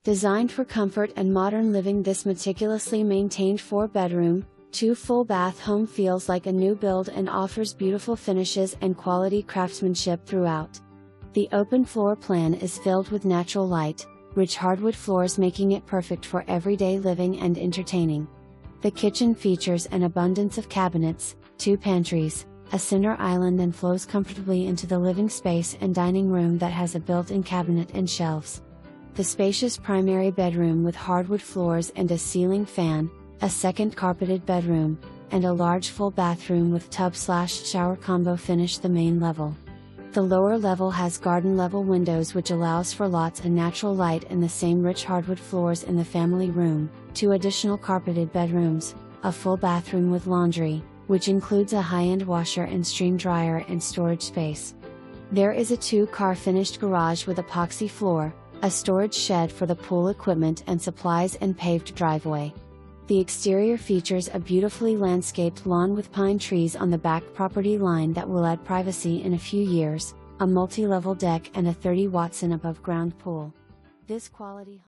Designed for comfort and modern living, this meticulously maintained 4-bedroom, 2 full-bath home feels like a new build and offers beautiful finishes and quality craftsmanship throughout. The open floor plan is filled with natural light, rich hardwood floors making it perfect for everyday living and entertaining. The kitchen features an abundance of cabinets, 2 pantries, a center island, and flows comfortably into the living space and dining room that has a built-in cabinet and shelves. The spacious primary bedroom with hardwood floors and a ceiling fan, a second carpeted bedroom, and a large full bathroom with tub/shower combo finish the main level. The lower level has garden-level windows which allows for lots of natural light, and the same rich hardwood floors in the family room, 2 additional carpeted bedrooms, a full bathroom with laundry, which includes a high-end washer and stream dryer and storage space. There is a 2-car finished garage with epoxy floor, a storage shed for the pool equipment and supplies, and paved driveway. The exterior features a beautifully landscaped lawn with pine trees on the back property line that will add privacy in a few years, a multi-level deck, and a 30 Watson above-ground pool. This quality